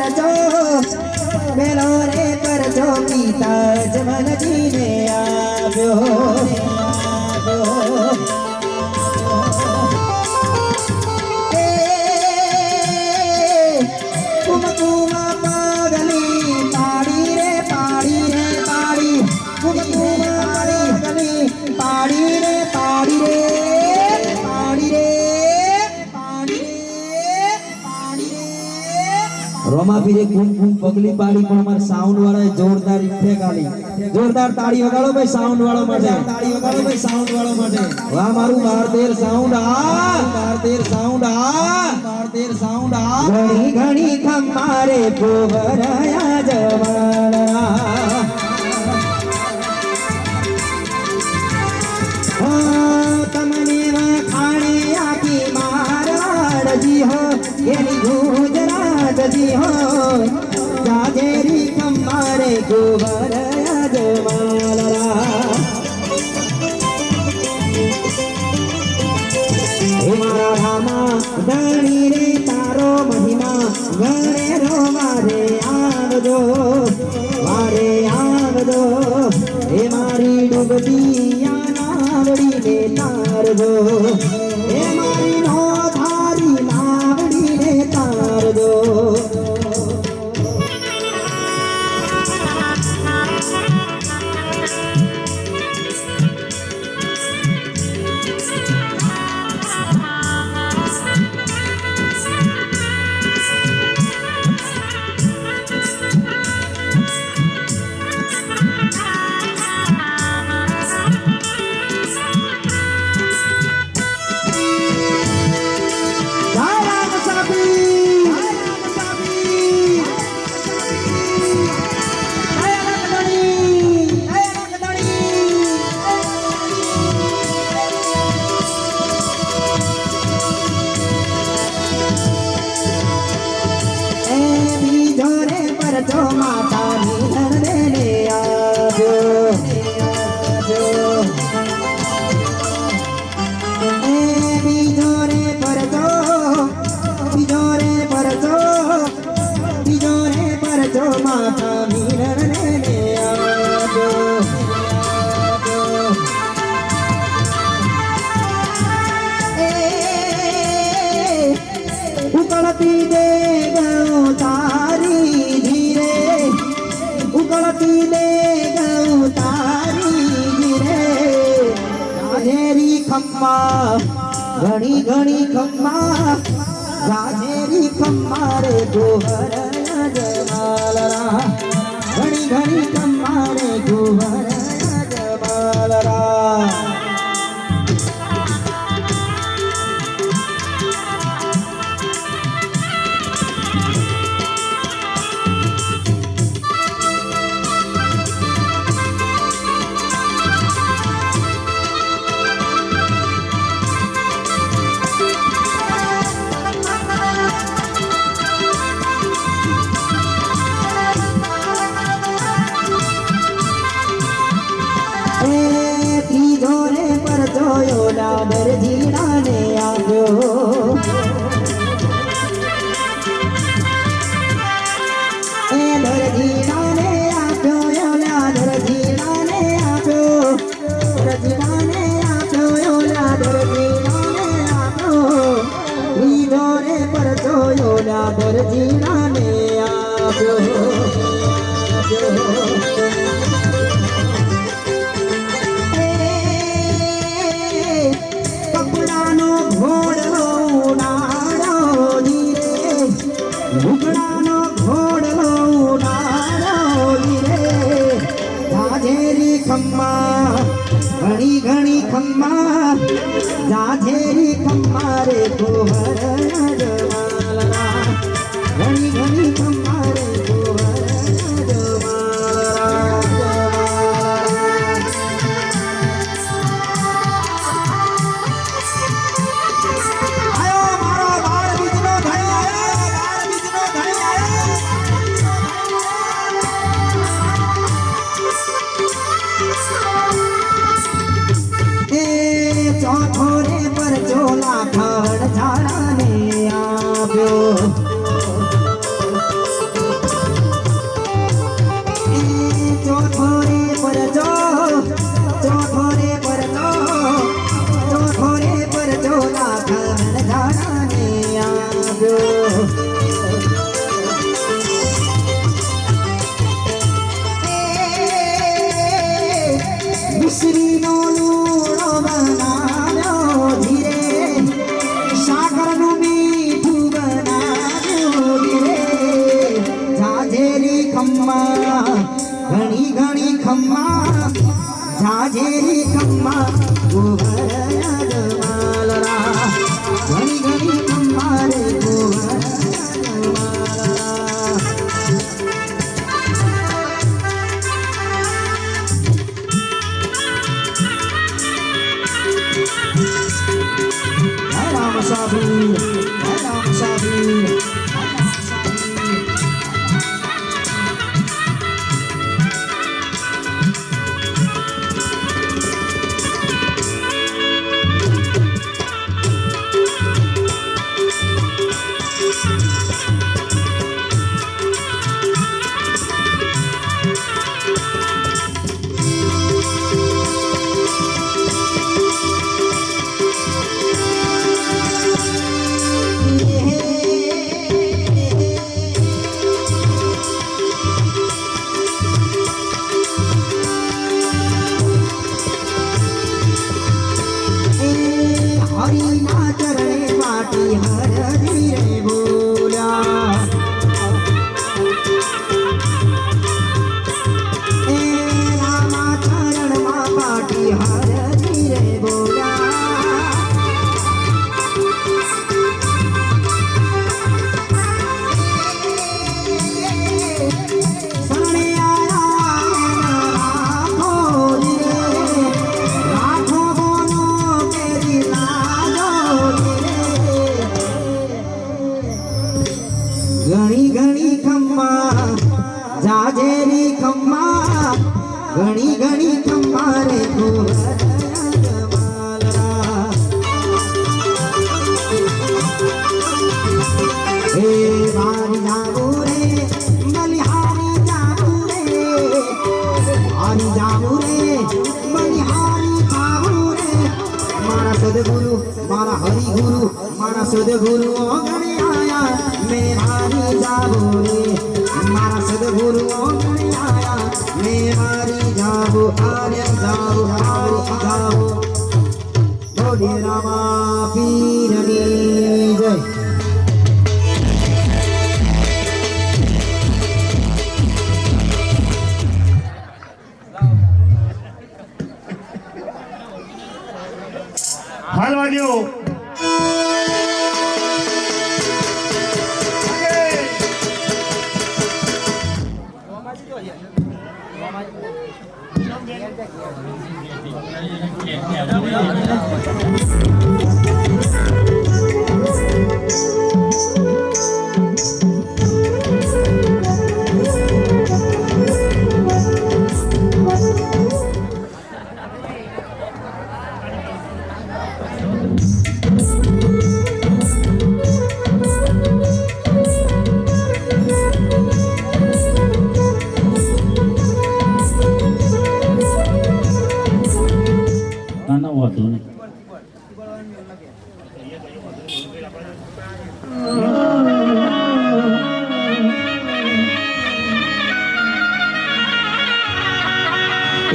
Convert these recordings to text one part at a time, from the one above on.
परचो मेलो रे परचो कीता जमन जी ने आव्यो कुमकुमा पागली पाड़ी रे पाड़ी रे पाड़ी कुमकुमा पागली पाड़ी रे पाड़ी रे पाड़ी रे पाड़ी रे पाड़ी रे रोमा पीरे घूम घूम पगली पाड़ी पण हमार साउंड वाला जोरदार इफेक्ट आली जोरदार ताड़ी वगाड़ो भाई साउंड वाला माटे ताड़ी वगाड़ो भाई साउंड वाला माटे वाह मारू भारतेर साउंड आ भारतेर साउंड आ भारतेर साउंड आ घणी घणी खमारे पोवराया जवाना तमने खाणे आकी महाराज जी हो येनी गुजरात जी हो जाजेरी खमारे पोवराया जवाना मारा रामा धणी रे तारो महिमा गणे रो मारे आवजो हे मारी डूबती नावड़ी ने तार दो हे मारी नो धारी नावड़ी ने तार दो जो माता नीलन देने आजो बिजोरे पर जो माता नीलन देने आजो उकलती दे गो तारी उकलती दे गौ तारी गिरे राजेरी खम्मा घणी घणी खम्मा राजेरी खम्मा रे गोहर जमालरा घणी घणी खम्मा रे गोहर जमालरा जोरे पर जोयो लादर जीना ने आव्यो दर जीना ने आव्यो यो लादर जीना ने आव्यो रजीना ने आव्यो यो लादर जीना ने आव्यो जोरे पर जोयो लादर जीना ने आव्यो घुगड़ानो घोड़लो उड़ाड़ो रे जाजेरी खम्मा घणी घणी खम्मा जाजेरी खम्मा रे गोहर जमालरा घणी घणी खम्मा रे गोहर चौथोरे पर चोला खड़ झाड़ा ने आव्यो લૂણો બનાવ્યો ધીરે સાકરનું મીઠું બનાવ્યો ધીરે જાજેરી ખમ્મા ઘણી ઘણી ખમ્મા જાજેરી ખમ્મા ગોભર જમાલરા ઘણી ઘણી ખમ્મા રે ગોભર Sabir, Sabir. ઘણી ઘણી ખમ્મા જાજેરી ખમ્મા ઘણી ઘણી ખમ્મા રે હે મારી જાવું રે બલિહારી જાવું રે મારી જાવું રે બલિહારી જાવું રે મારા સદગુરુ મારા હરિગુરુ મારા સદગુરુ ગણી આયા મેહારી જાવો રે મારા સદગુરુ ગણી આયા મેહારી જાવો આર્ય જાવો આર્ય જાવો બોલે રામા પીરની જય હાલવાજો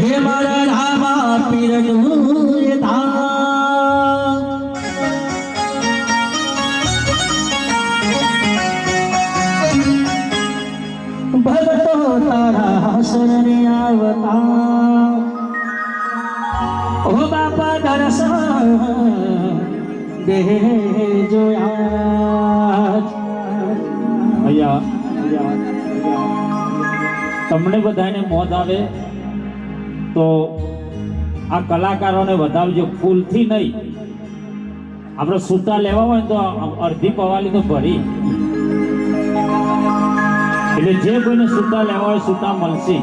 હે મારા રામા પીરનું ધામ ભગતો તારા શરણે આવતા ઓ બાપા દર્શન દેજો તમને બધાને મોત આવે તો આ કલાકારોને વધાવજો, ફૂલથી નહીં. આપણે સૂતા લેવા હોય તો અડધી પવાલી તો ભરી, એટલે જે કોઈને સૂતા લેવા હોય સૂતા મળશે.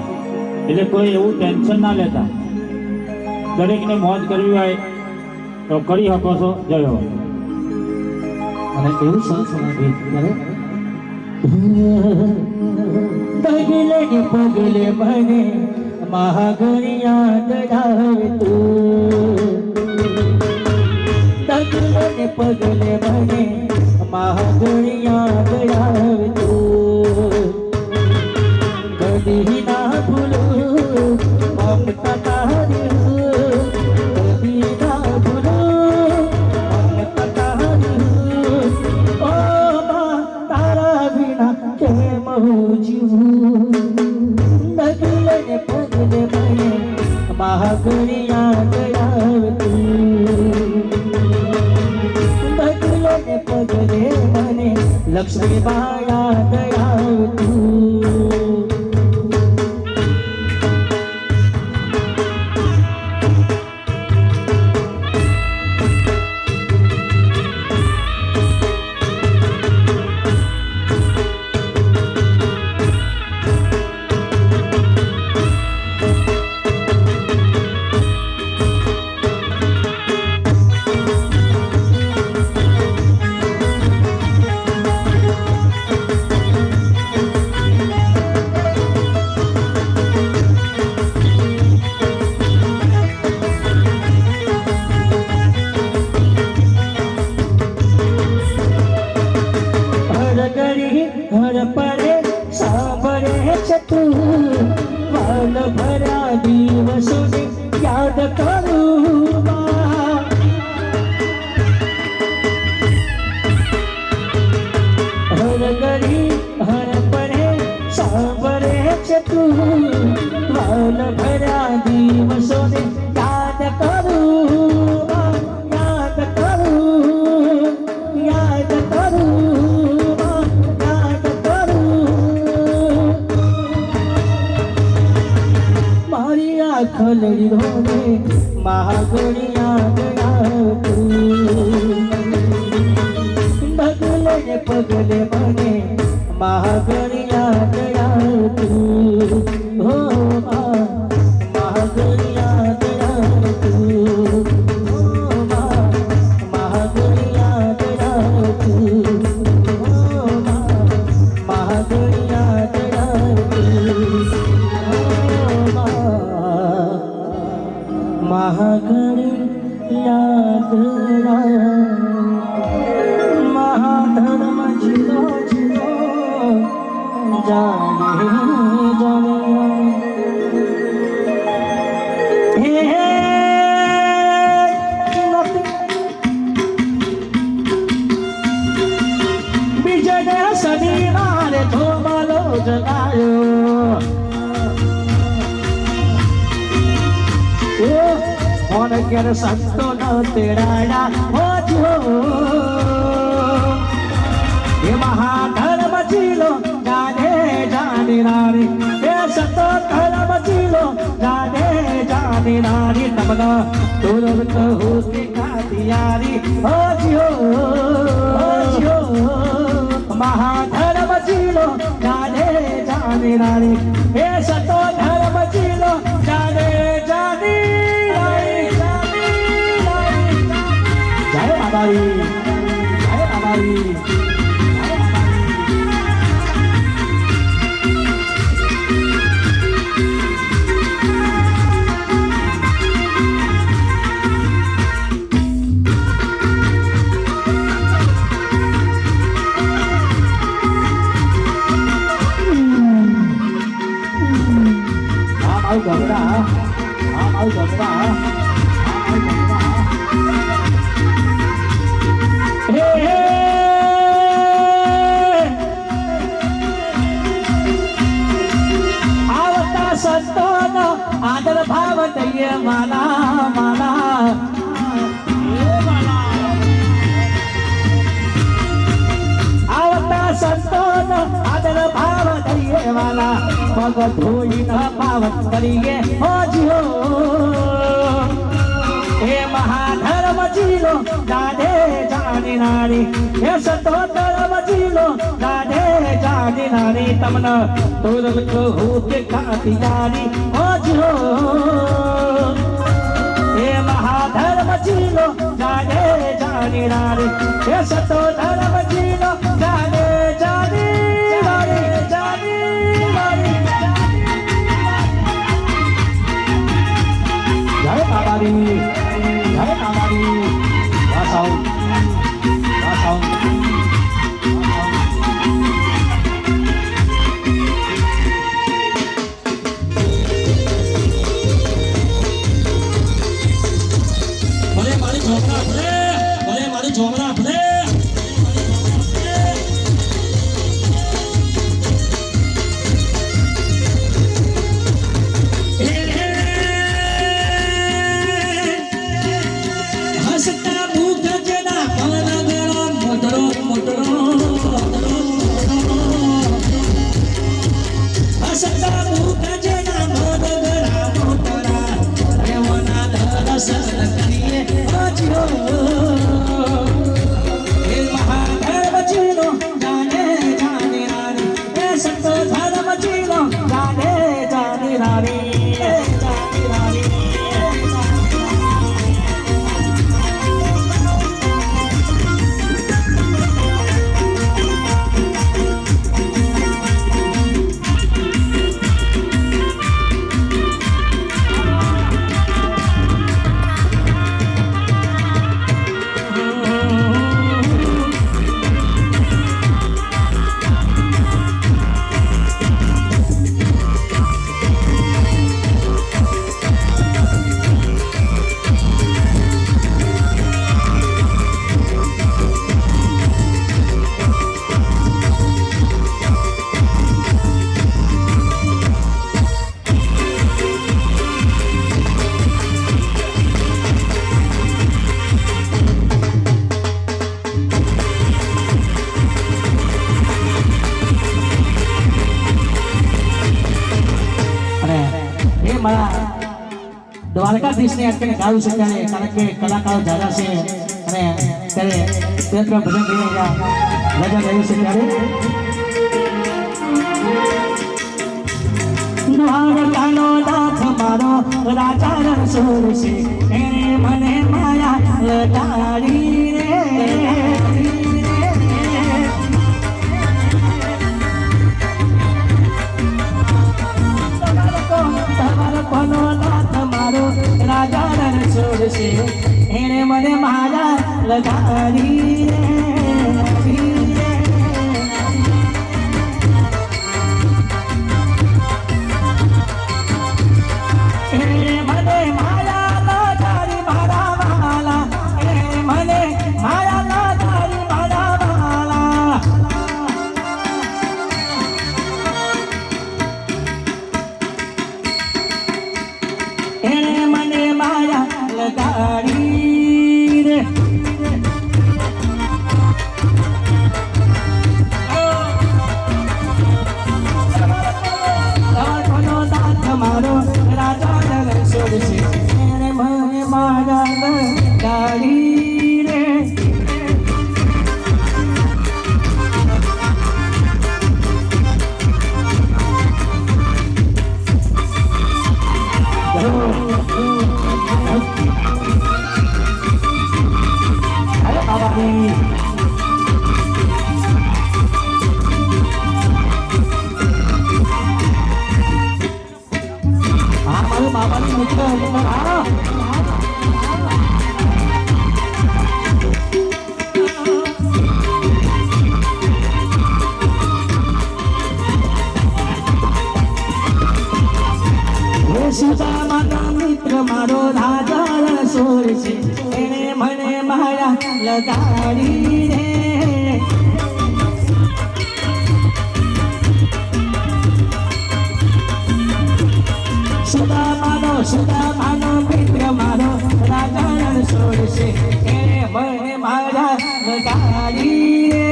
એટલે કોઈ એવું ટેન્શન ના લેતા, દરેકને મોજ કરવી હોય તો કરી શકો છો. જય હો. અને એવું સરસ ગીત કરે પગલે ને પગલે બને મહાગણિયા દડાવે તું, પગલે ને પગલે બને મહાગણિયા દડાવે તું, કદી ના ભૂલું મમતા તારી તસવીરમાં યાદ આવતું હર પડે સાંભળે છે તું વાલ ભર્યા દિવસોને યાદ કરું હર ઘડી હર પડે સાંભળે છે તું વાલ ભર્યા દિવસોને યાદ કરું યાદ કરું યાદ કરું ખલડી રોને મહાગણિયા ગયા તું બગલે ને પગલે મને મહાગણિયા ગયા તું હો મહાગણિયા ગયા તું હો મહાગણિયા ગયા તું હો મહાગણિયા ગયા તું મહાગણી યાદ મહાધર્મ જીરો જીરો જાણે બીજને શનિવારે ધોમાલો જગાયો और कर संतो न तेरा हो ये महाधर्म जीलो जाने जाने नारी ये संतो धर्म जीलो जाने जाने नारी तमना तुरंत कहूँ के खातियारी हो जियो महाधर्म जीलो जाने जाने नारी ये संतो धर्म जीलो जाने जाने Abari, Abari, Áo gần đó, áo gần đó, áo gần đó. આવતા સંતોનો આદર ભાવ દઈએ માલા માલા આવતા સંતોનો આદર ભાવ દઈએ વાલા પગ ધોઈ ન પાવન કરીએ હોજીઓ हे महाधर्म जीलो जाने जाने नारी हे संतो धर्म जीलो जाने जाने नारी तमना तुरंत कहूँ के खाती जानी हो जियो हे महाधर्म जीलो जाने जाने नारी हे संतो धर्म जीलो जाने जाने नारी जाने नारी जय बाबारी Hãy subscribe cho kênh Ghiền Mì Gõ để không bỏ lỡ những video હસતા મુખ જેના પાન ગળા મોટરો મોટરો ગીતને અત્યારે ગાયું છે ત્યારે કારણ કે કલાકારો જાજા છે અને ત્યારે ભજન કરી રહ્યા ભજન રહ્યું છે ત્યારે દ્વારકાનો નાથ મારો રાજા રણછોડ છે એને મને માયા લટાડી રે દ્વારકાનો નાથ મારો રાજા રણછોડ છે એને મને માયા લટાડી રે મિત્ર મારો રાજા રણછોડ છે એને મને માયા લગાડી રે સુદામાનો મિત્ર મારો રાજા રણછોડ છે એને મને માયા લગાડી રે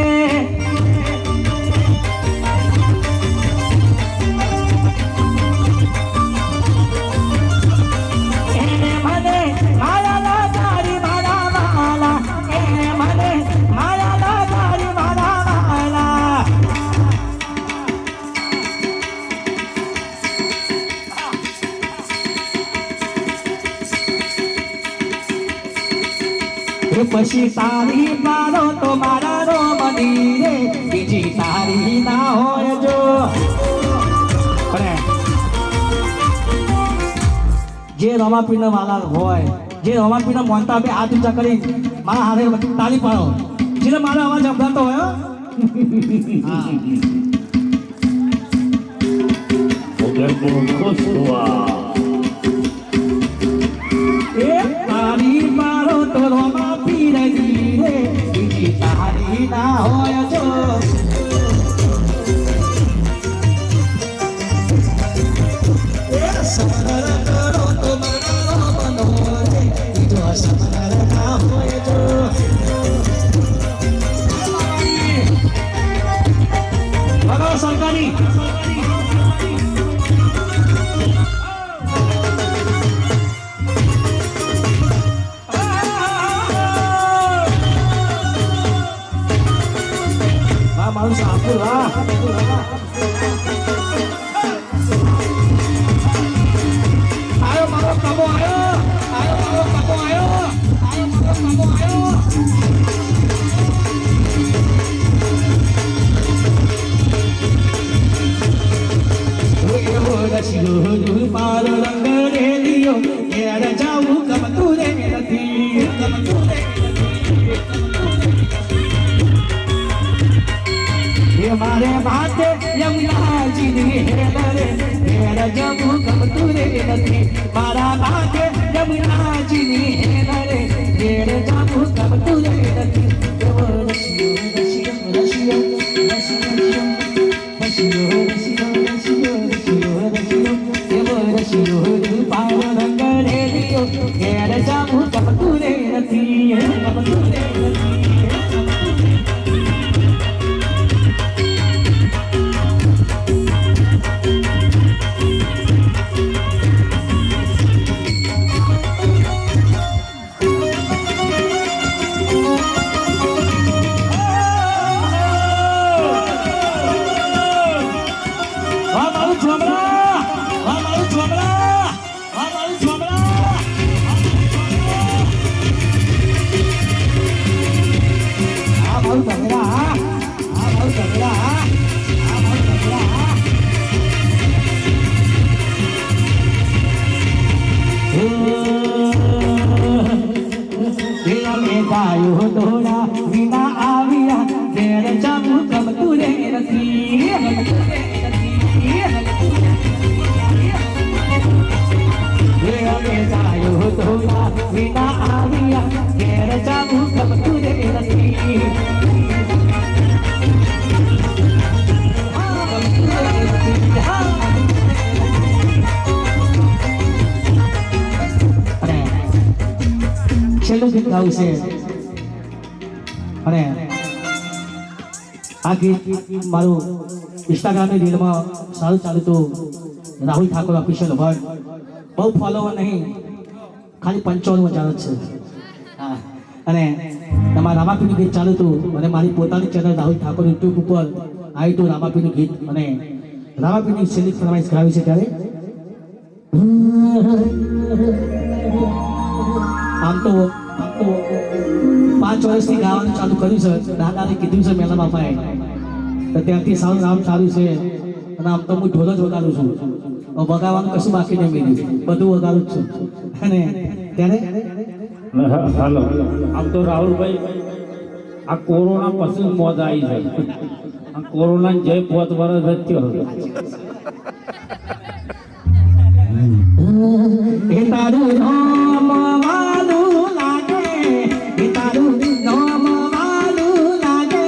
પછી તારી મારો તો મારા રો બની રે બીજી તારી ના હોય જો જે રમાપીના વાલા હોય જે રમાપીના મોનતા બે હાથ ઊંચા કરી મારા હાથે તાળી પાડો જેને મારો અવાજ સંભળાતો હોય તારી મારો તો રમાપી રહી રે બીજી તારી ના હોય જો સમર કરો તો મારો બનો રે બીજો સમર ના હોય જો ભગવાન સરકારી મારું સાપુર આયો મારો કબો આયો પારો રંગ રેલિયો ઘેર જાવું ગમતું રે નથી મારે ભાતે યમુનાજી ની હેરે હેર જવું ગમતું રે નથી મારા ભાતે યમુનાજી ની હેરે હેર જવું ગમતું રે નથી પારો રંગ રેલિયો ઘેર જવું ગમતું રે નથી ગમતું રે નથી છેલ્લું ગીત ગાવું છે અને આ ગીત મારું ઇન્સ્ટાગ્રામની રીલમાં સારું ચાલતું રાહુલ ઠાકોર ઓફિશિયલ વર્ડ બહુ ફોલોવર નહીં ખાલી 55,000 જ છે હા અને તમારા રામાપીનું ગીત ચાલતું અને મારી પોતાની ચેનલ રાહુલ ઠાકોર યુટ્યુબ ઉપર આવ્યું હતું રામાપીનું ગીત અને રામાપીની છેલ્લી ફરમાઈશ ગાવી છે ત્યારે આમ તો 5 વર્ષથી ગાવાનું ચાલુ કર્યું છે દાદાને કીધું છે મેલા બાપાએ તો ત્યાંથી સારું નામ સારું છે અને આમ તો હું ઢોલ જ વગાડું છું વગાડવાનું કશું બાકી નહીં મેળ્યું બધું વગાડું જ છું અને ત્યારે હાલો આમ તો રાહુલભાઈ આ કોરોના પછી મોજ આવી છે આ કોરોના જે 5 વર્ષ જ થયો એ તારું નામ વાલું લાગે એ તારું નામ વાલું લાગે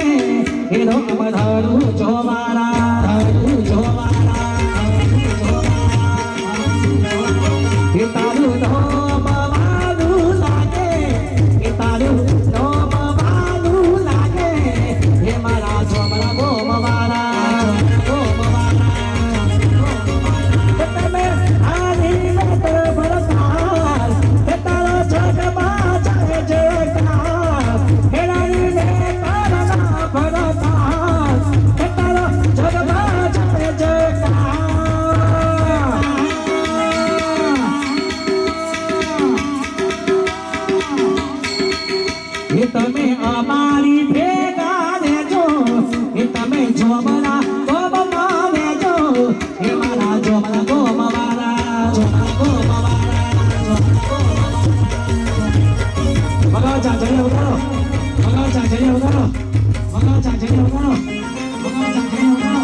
એ રોમ ધરું જોવાળા એ તારું નામ વાલું લાગે એ તારું નામ વાલું લાગે એ મારા જોમરા ગોમવાળા તમે અમારી ભેગા રહેજો એ તમે જોમરા ગોમમાં રહેજો એ મારા જોમરા ગોમવાળા વગાડો ચાચડીઓ વગાડો વગાડો ચાચડીઓ વગાડો વગાડો ચાચડીઓ વગાડો વગાડો ચાચડીઓ વગાડો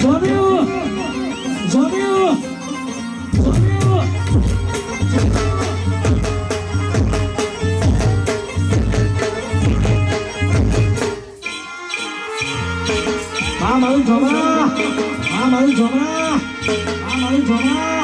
જોમ્યું જોમ્યું જોમ્યું મારું જોમરા મારું જોમરા મારું જોમરા મારું જોમરા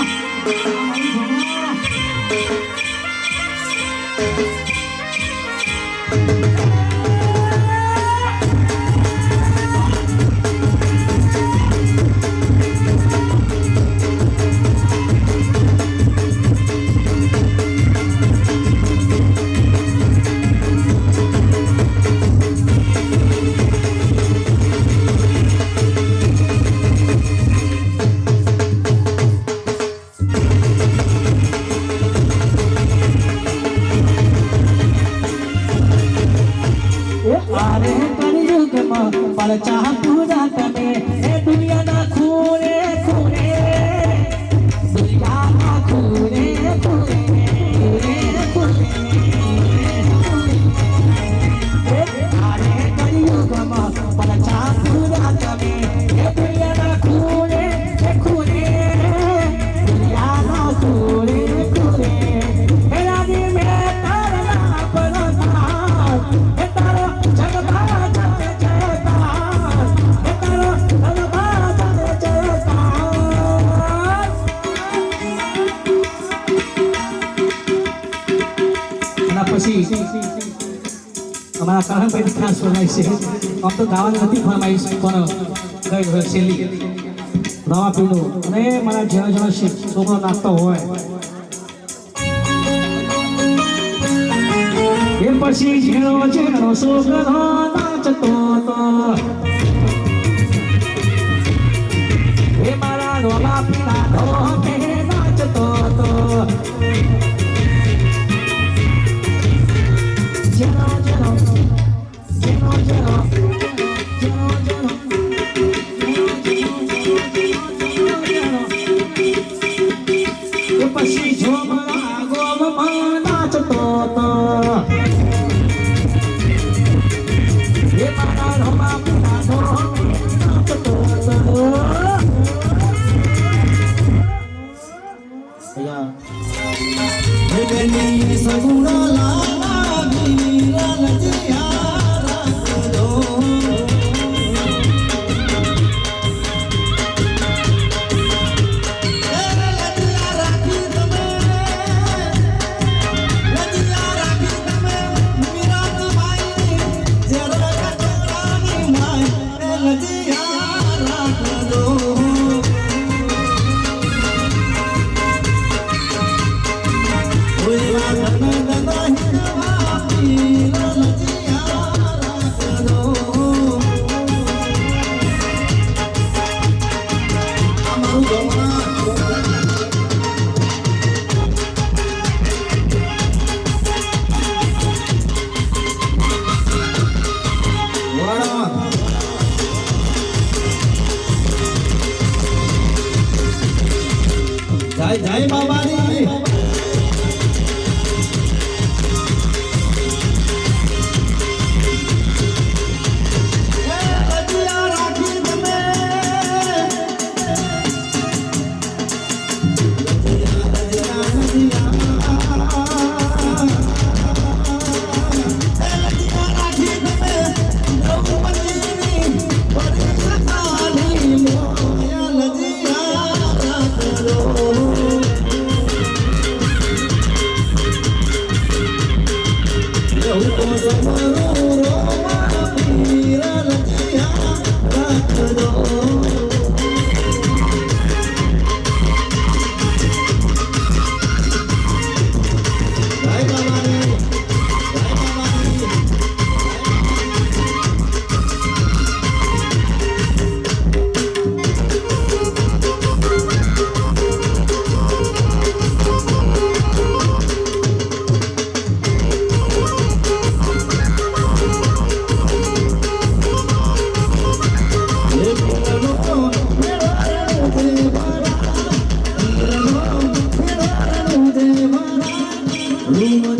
ચાહ પૂરા તમે એ દુનિયાના ખૂણે ખૂણે દુનિયાના ખૂણે ખૂણે આરે કળિયુગમાં પણ ચાહ પૂરા તમે એ દુનિયાના ખૂણે ખૂણે દુનિયાના ખૂણે ખૂણે એ રાજી મેં તારા પરનાર એ તારો જગમાં અમારા કારણભાઈ ખાસ ફરમાઈશ છે આમ તો ગાવાની નથી ફરમાઈશ પણ ગઈ હોય છેલ્લી રામાપીનું અને મારા જેનો જેનો છોકરો નાચતો હોય એ પછી જેનો જેનો છોકરો નાચતો હતો એ મારા રામાપીના ઢોકે નાચતો હતો પછી જોમરા ગોમમાં નાચતો હતો એ મારા રામાપીના ઢોકે નાચતો હતો સગુણા લાલા ગીરા નજિયા રાખો લજિયા રાખી તમે લજિયા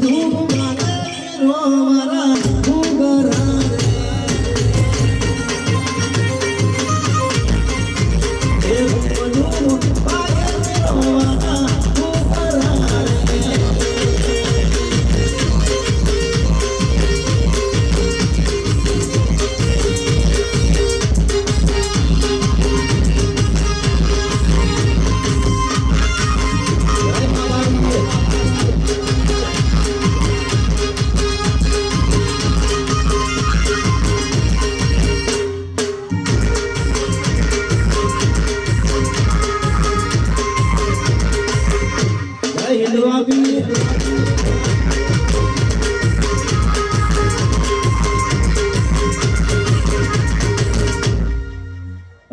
બધું મારે રોવારા ઉગરા રે બધું મારે રોવારા ઉગરા રે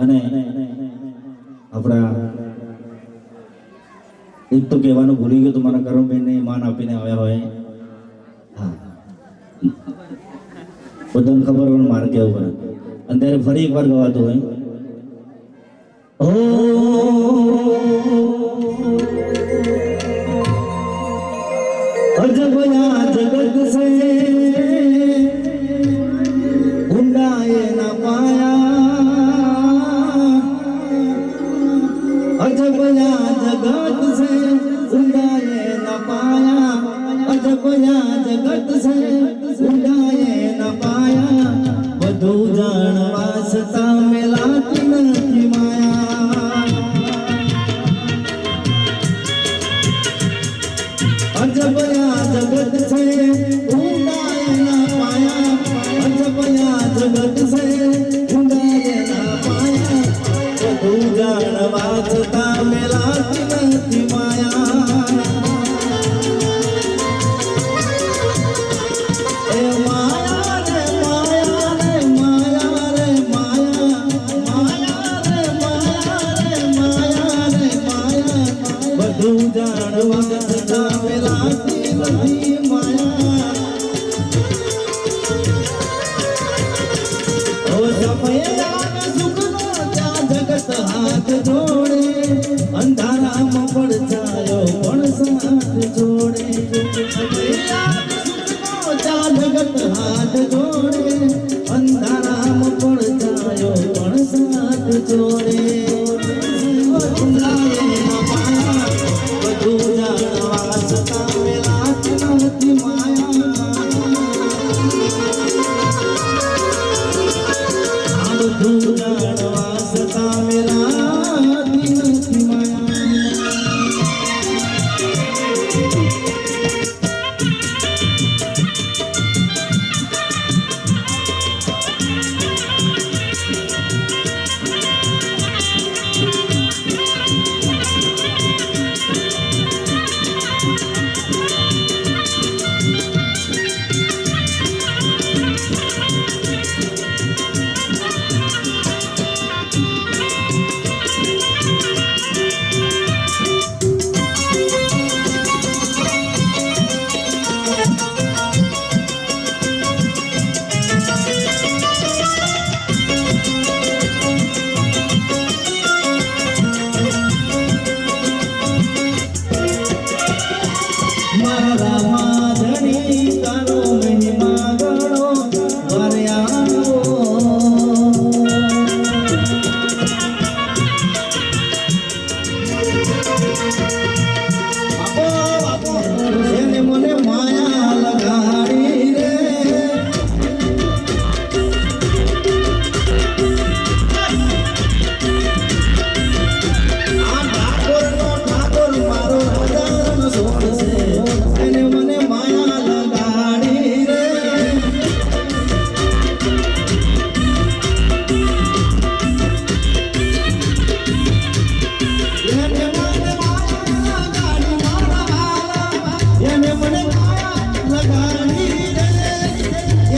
અને આપણા એક તો કહેવાનું ભૂલી ગયો તો મારા કરમબેનને માન આપીને આવ્યા હોય હા બધાને ખબર હોય મારે કેવું પડે અને ત્યારે ફરી એકવાર ગવાતું હોય ઓ અજબ યા જગત સે ઊંડાએ ના પાયા अजब या जगत से उड़ाए न पाया अजब या जगत से उड़ाए न पाया બધું જાણવા છતાં મેલાતી નથી માયા અજબ યા જગત છે ઉડાએ ન પાયા અજબ યા જગત છે ઉડાએ ન પાયા બધું જાણવા છતાં મેલાતી નથી માયા એ માયા રે માયા રે માયા રે માયા માયા રે માયા રે માયા રે માયા બધું જાણવા છતાં મેલાતી નથી માયા ઓ સમયા સુખનો ત્યાં જગત હાથ જોડે અંધારામાં પડછાયો પણ સાથ જોડે ત્યાં જગત હાથ જોડે અંધારામાં પડછાયો પણ સાથ જોડે બધું જાણવા છતાં મેલાતી નથી માયા બધું જાણવા છતાં મેલાતી નથી માયા મારા માધણી તારો મહિમા ગણો વર્યાનો બાપો એને મને માયા લગાડી રે આ ઠાકોર મારો રાજાનો સોળ છે એને મને માયા લગાડી રે એને મને માયા લગાડી મારા વાલા એને મને માયા લગાડી રે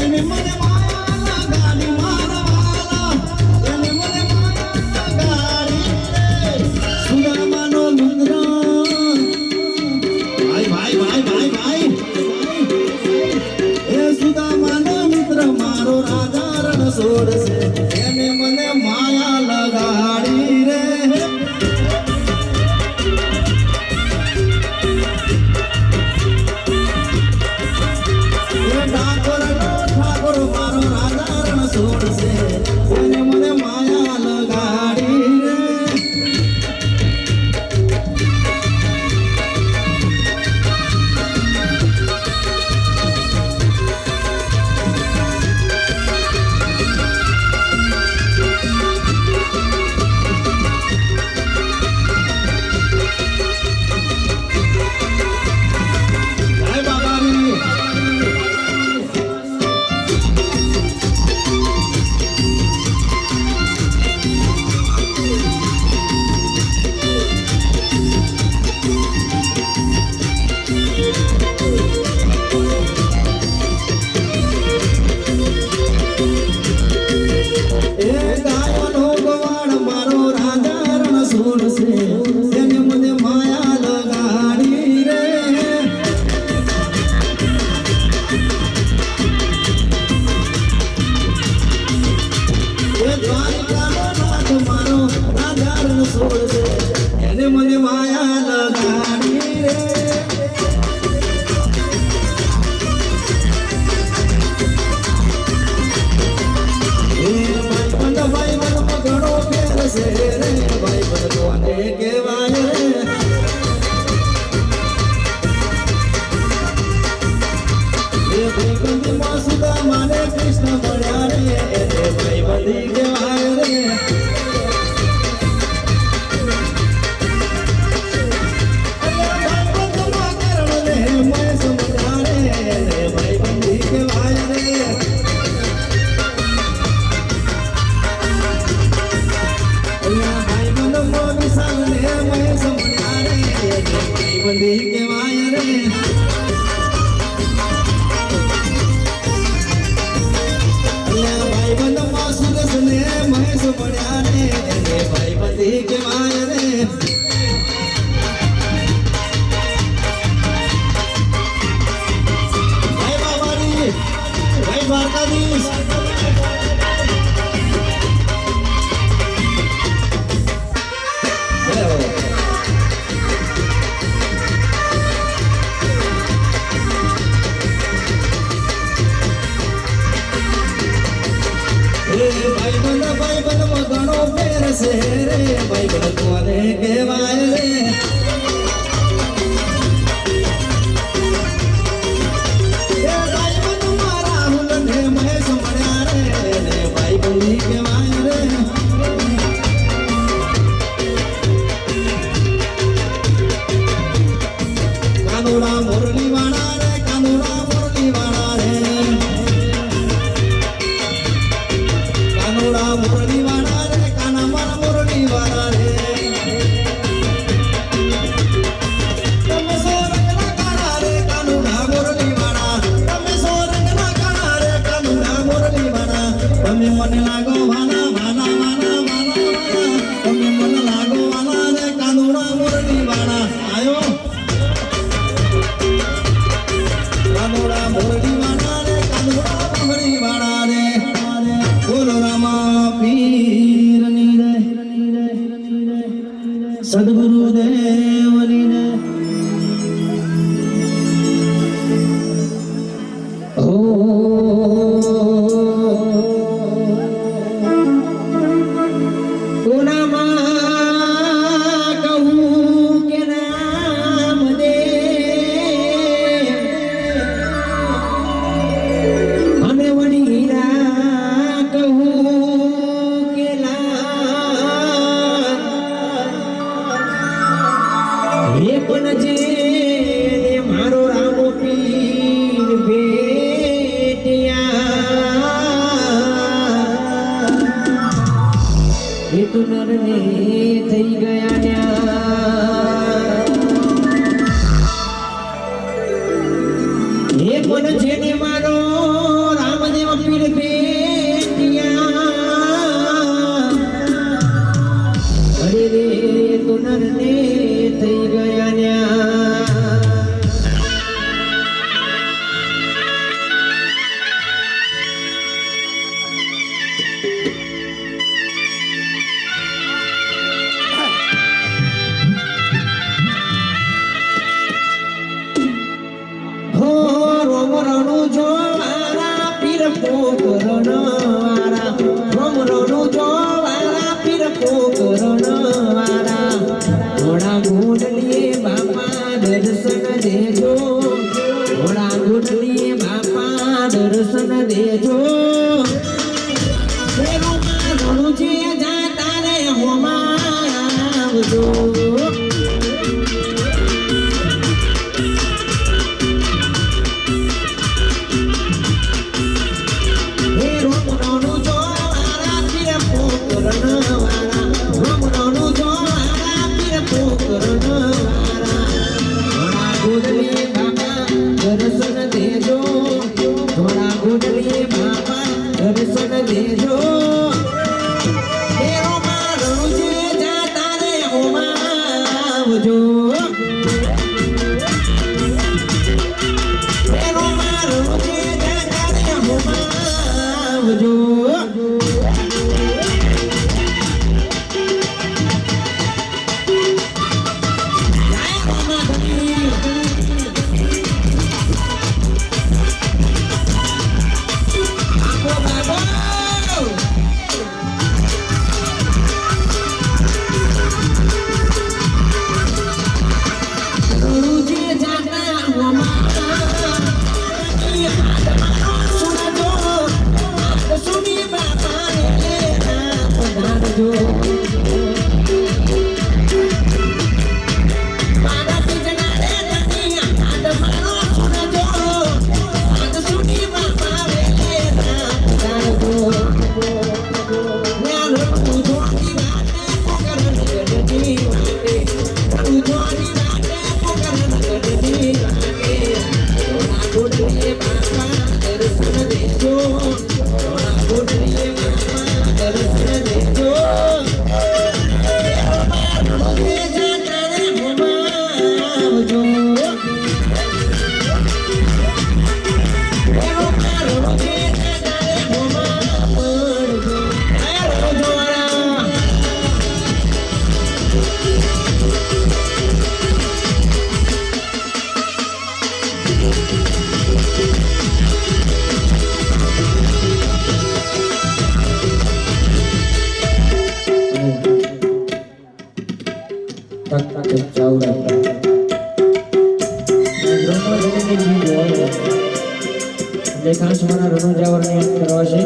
એને મને માયા લગાડી મારા વાલા એને મને માયા લગાડી રે સુદામાનો મિત્ર ભાઈ એ સુદામાનો મિત્ર મારો રાજા રણ છોડશે એને મને માયા લગાડી રે ભાઈબંધીમાં સુદામાને કૃષ્ણ મળ્યા રે એને ભાઈબંધી કહેવાય રે ભાઈબંધમાં કર્ણને મહેશ મળ્યા રે એને ભાઈબંધી કહેવાય રે ભાઈબંધમાં વિશાલને મહેશ મળ્યા રે એને ભાઈબંધી કહેવાય રે ભાઈબંધમાં સુરેશને મહેશ મળ્યા રે એને ભાઈબંધી કહેવાય રે ભાઈ બાબાની ભાઈ દ્વારકાધીશ ભાઈબંધમાં ઘણો ફેર છે રે ભાઈબંધ કોને કહેવાય રે ભાઈબંધમાં રાહુલ ને મહેશ મળ્યા રે એને ભાઈબંધી કહેવાય રે કાનુડા મુરલી વાળા રે કાનુડા મુરલી વાળા રે કાનુડા મુરલી વાળા રે કાના મારા મુરલી વાળા રે તમે સોરંગના કાળા રે કાનુડા મુરલી વાળા તમે સોરંગના કાળા રે કાનુડા મુરલી વાળા તમે મને લાગો વાલા વાલા વાલા વાલા વાલા તમે મને લાગો વાલા રે કાનુડા મુરલી વાળા આયો કાનુડા મુરલી વાળા રે કાનુડા મુરલી વાળા રે બોલો રામા પીરની રે સદગુરુ દેવની રે ઓ કોનામાં કહું કે નામ દે અને વડીરા કહું કે એ પણ જે મારો રામો પીર ભેટ્યા એ તો નરને થઈ ગયા ન્યા એ પણ જેને મારો રામદેવ પીર ભેટ્યા અરે રે તો નરને થઈ ગયા ન્યા હો રોમરનું જોવારા પીર પોકરણવારા રોમરનું જોવારા પીર પોકરણવારા ઘોડા ઘોડલીએ બાપા દર્શન દેજો ઘોડા ઘોડલીએ બાપા દર્શન દેજો ઘણું છે જાતા રે હોમાં આવજો દર્શન દેજો ઘોડા ઘોડલી બાપા લેખાંશ મારા રણુજાવરની કરવા છે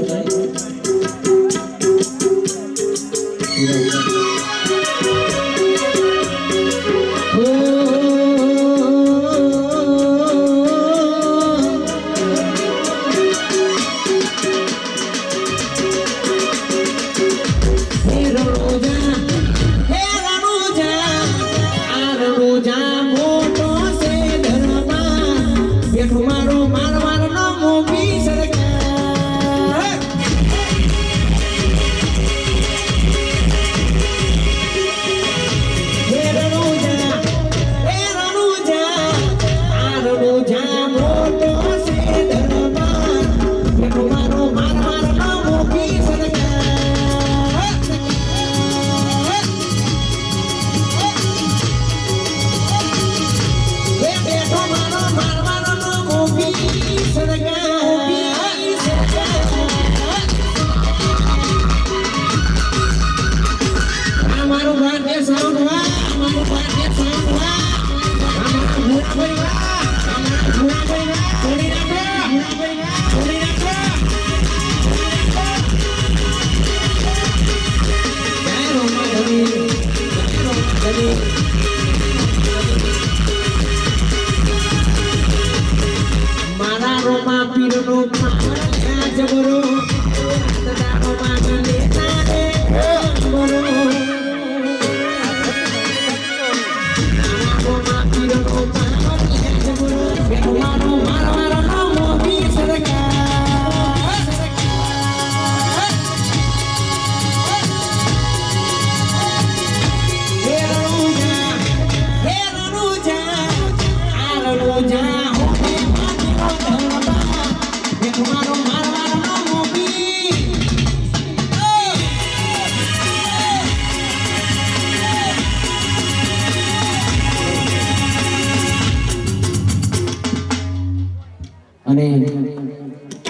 અને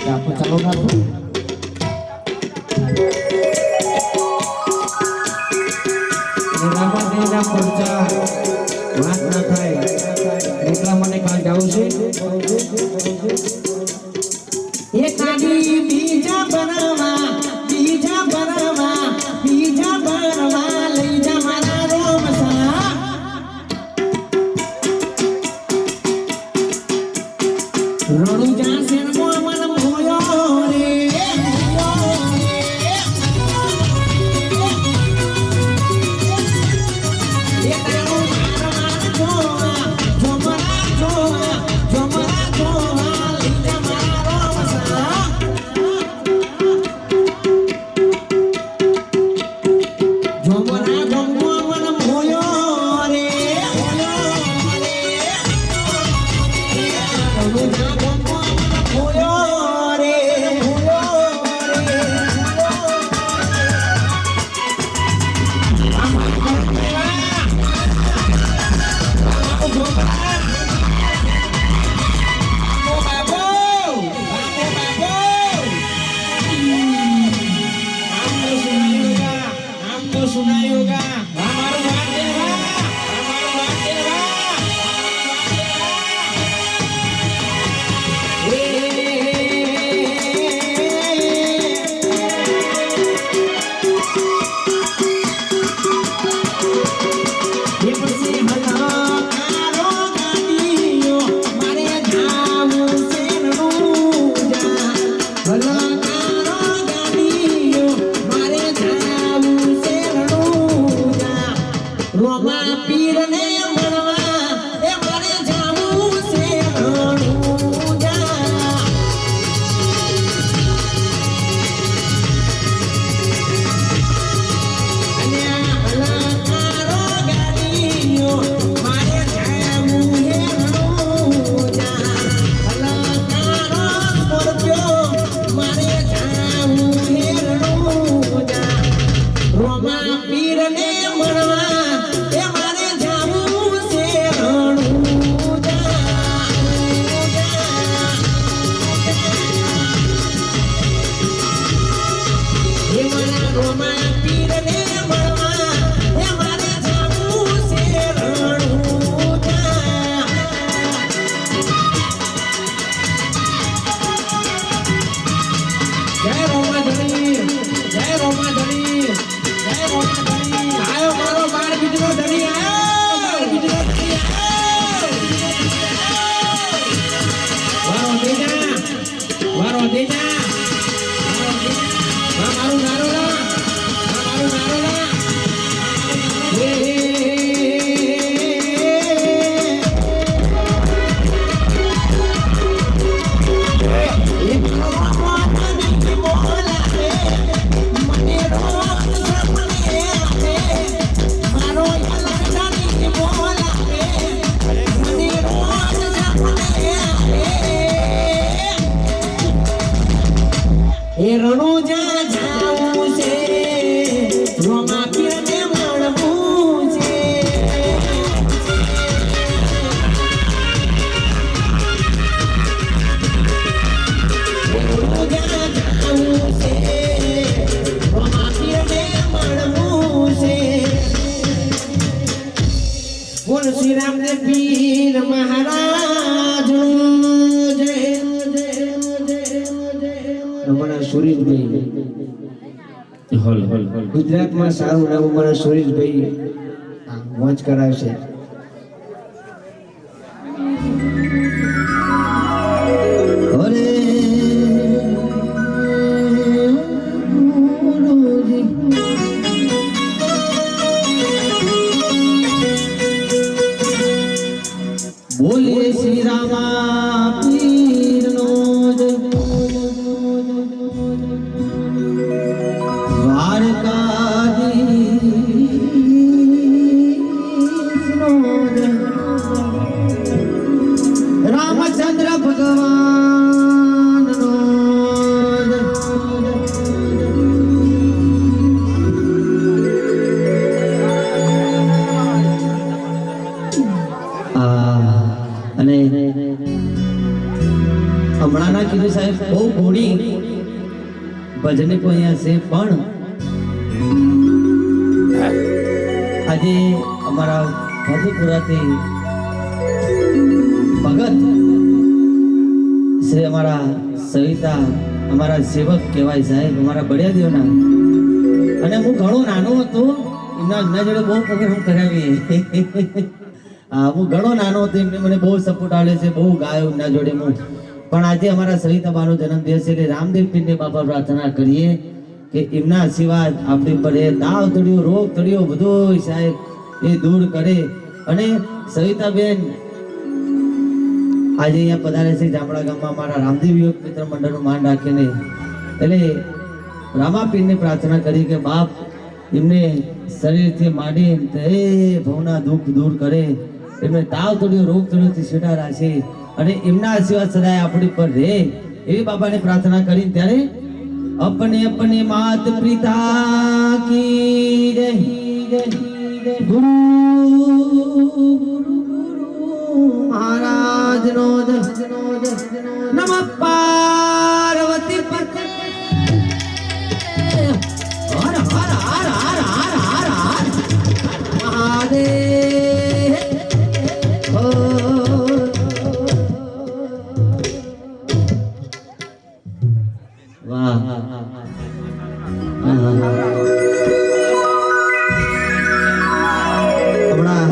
આપણે ચાલો રાખો રામાદેવના ખર્ચા વાત ના થાય એટલા માટે કાલ જાવું છે એકાદી બીજા બનાવા લઈ જા મારા રોમસા રણુજા શેરમો મન મોયો રે એ તારો માર જોવા લઈ જા મારા રોમા પીરને મળવા હે મારે જાવું છે રણુજા. જય રોમાધણી, જય રોમાધણી, જય રોમાધણી. આયો મારો 12 બીજનો ધણી આયો, 12 બીજનો ધણી આયો. વારો દેજા, વારો દેજા. મારું નારોલા, મારું નારોલા. હે એ રણુજા જાવું છે, રોમા પીરને મળવું છે. રણુજા જાવું છે, રોમા પીરને મળવું છે. બોલ શ્રી રામદેવ પીર મહારાજનો જય. અમારા સુરેશભાઈ હલ હલ હલ ગુજરાતમાં સારું નામ અમારા સુરેશભાઈ મોજ કરાવશે. અરે ગુરુજી, બોલીએ શ્રી રામા પીરનો જય. રામચંદ્ર ભગવાન અને હમણાંના કીધું સાહેબ બહુ ઘોડી ભજને કોઈ અહીંયા છે, પણ આજે અમારા મધુપુરાથી ભગત શ્રી અમારા સવિતા અમારા સેવક કહેવાય સાહેબ, અમારા બળિયા દેવના. અને હું ઘણો નાનો હતો, એમના જોડે બહુ પ્રોગ્રામ કરાવી. હા, હું ઘણો નાનો હતો, એમને મને બહુ સપોર્ટ આપ્યો છે, બહુ ગાયો એમના જોડે હું. પણ આજે અમારા સવિતાબાનો જન્મદિવસ છે એટલે રામદેવ પીરને બાપા પ્રાર્થના કરીએ કે એમના આશીર્વાદ આપણી પર એ તાવ તળિયો રોગ તળિયો બધો સાહેબ એ દૂર કરે. અને સવિતાબેન આજે અહીંયા પધારે છે જામડા ગામમાં મારા રામદેવ યોગ મિત્ર મંડળનું માન રાખીને. એટલે રામાપીરને પ્રાર્થના કરી કે બાપ એમને શરીરથી માંડી તે ભવના દુઃખ દૂર કરે, એમને તાવ તળિયો રોગ તળિયોથી છૂટા રાખે અને એમના આશીર્વાદ સદાય આપણી પર રહે એવી બાપાને પ્રાર્થના કરી. ત્યારે अपने अपने मात पिता की जय, गुरु महाराज नो जय, नमः पार्वती पते हर हर हर हर हर हर हर महादेव वाह. હમણાં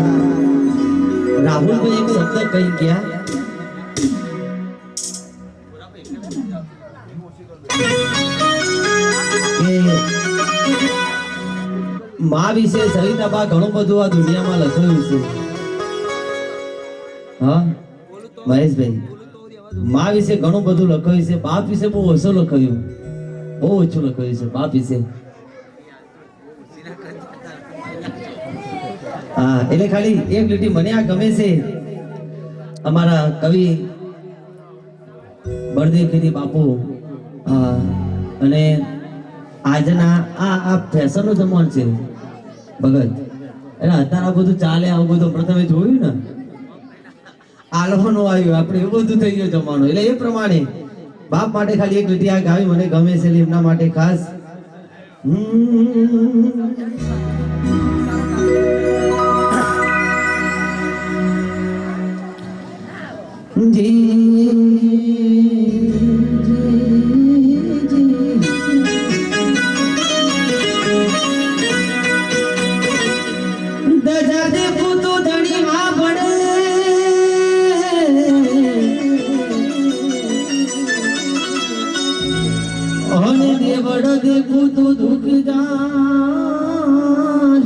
રાહુલભાઈ એક શબ્દ કહી ગયા કે મા વિશે સરિતાબા ઘણું બધું આ દુનિયામાં લખાયું છે. હા મહેશભાઈ, મા વિશે ઘણું બધું લખાયું છે, બાપ વિશે બહુ ઓછું લખાયું, બહુ ઓછું લખાયું છે બાપ વિશે. હા, એટલે ખાલી એક લીટી મને આ ગમે છે, અમારા કવિ બળદેવગીરી બાપુ. અને આજના આ ફેશનનો જમાનો છે ભગત, એટલે અત્યારે આ બધું ચાલે, આવું બધું પ્રથમે જોયું ને આલ્હોનું આવ્યું, આપણે એવું બધું થઈ ગયું જમાનો. એટલે એ પ્રમાણે બાપ માટે ખાલી એક લીટી આ ગાવી મને ગમે છે, એમના માટે ખાસ દજા દે પૂતો ધણી માં પડે અને દેવડ દે પૂતો દુઃખ જાન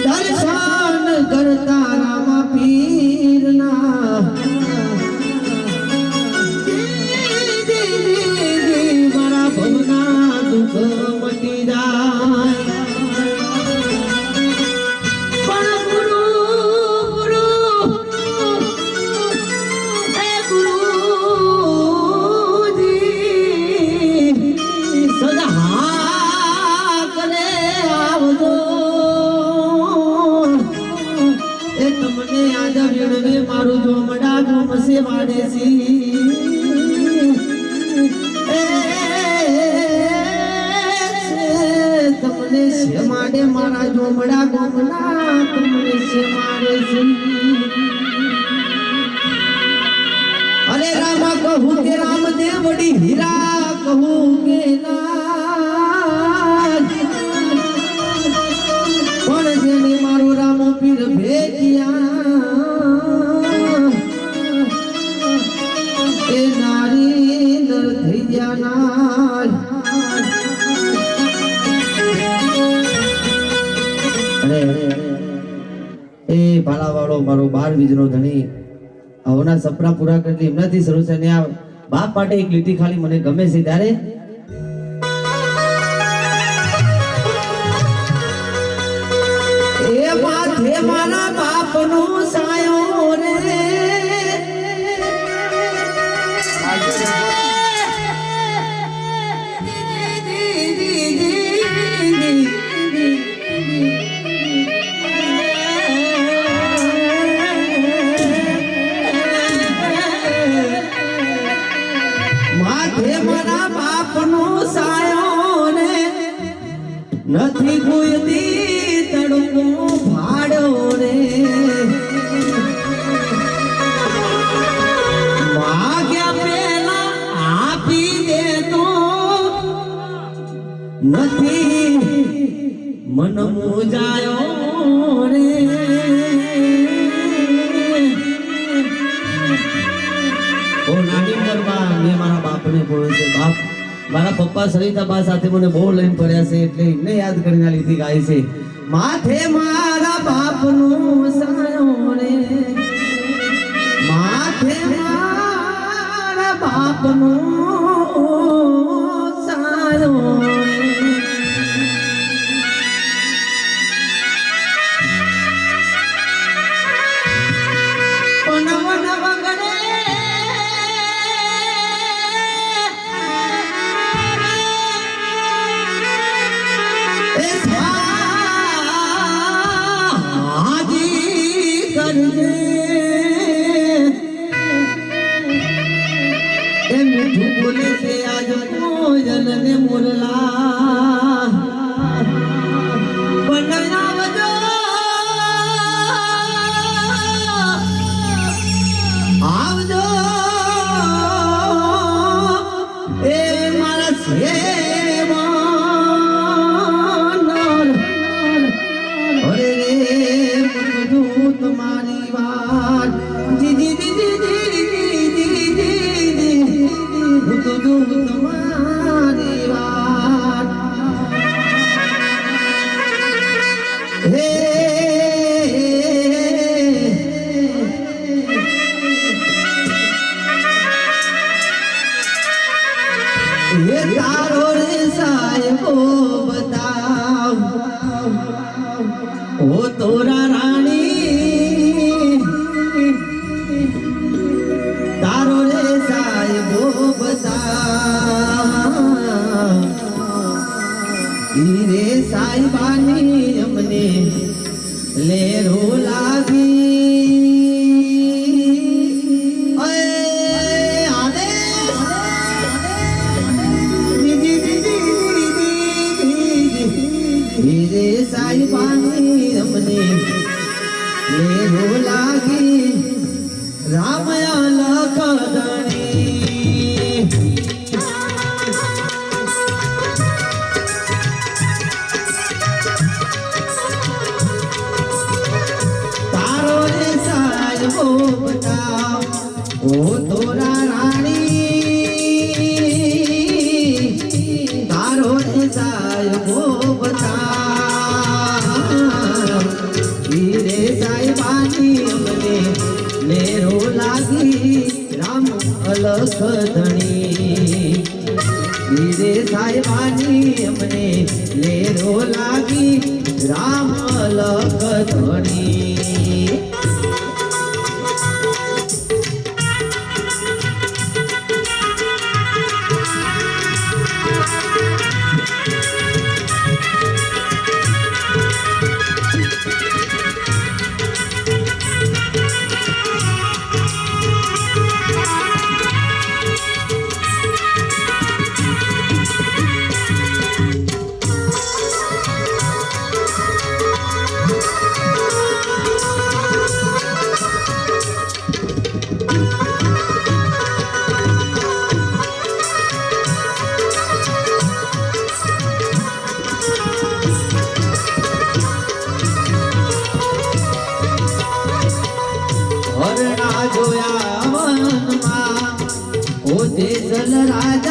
દર્શન કરતા રામા પીરના મારા ભવના દુઃખ મટી જાય પણ ગુરુ ગુરુ હે ગુરુજી સદા હાકને આવજો એ તમને આજ વિણવે મારું જોમડા જોમસે વાડે સી તમને છે માડે મારા જોમડા ગોમના તમને છે મારે સી અરે રામા કહું કે રામદેવ વડી હીરા કહું કે લાજ પણ જેને મારો રામો પીર ભેટિયા એ નારી નર થઈ ગયા નાજ એ ભાલાવાળો મારો 12 બીજનો ધણી આવના સપના પૂરા કરી એમનાથી શરૂ છે ને આ બાપ માટે એક લીટી ખાલી મને ગમે છે ત્યારે એ માથે મારા બાપનો સાયો રે માથે મારા બાપનો સાયો ને નથી કોઈ દી તડકો ભાડો રે માગ્યા પેલા આપી દે તો નથી મન મુજાયો રે ઓ નાની ઉંમરમાં મેં મારા બાપને બોલ્યો છે બાપ મારા પપ્પા સરિતાબા સાથે મને બહુ લઈને પડ્યા છે એટલે એમને યાદ કરીને આ લીધી ગાય છે માથે મારા બાપનો સાયો રે માથે મારા બાપનો સાયો રે પનવન વગડે બોલે છે આજ મોજન ને મોરલા બનાવજો આવજો એ મારા સેવાન અરે રે બધું તમારી વાત જી જી જી જી તમારી વાત હે તારો રે સાહેબો બતાવ ઓ તોરા રાણી તારો રે સાહેબો બતાવ રે સાહેબાની અમને લેરો લાગી તારો રે સાહેબો બતાવ ઓ તોરા રાણી તારો રે સાહેબો બતાવ હીરે સાહેબાની અમને લેરો લાગી રામ અલખ ધણી હીરે સાહેબાની અમને લેરો લાગી રામ અલખ ધણી હરણા જોયા વનમાં પોતે જલ રાજા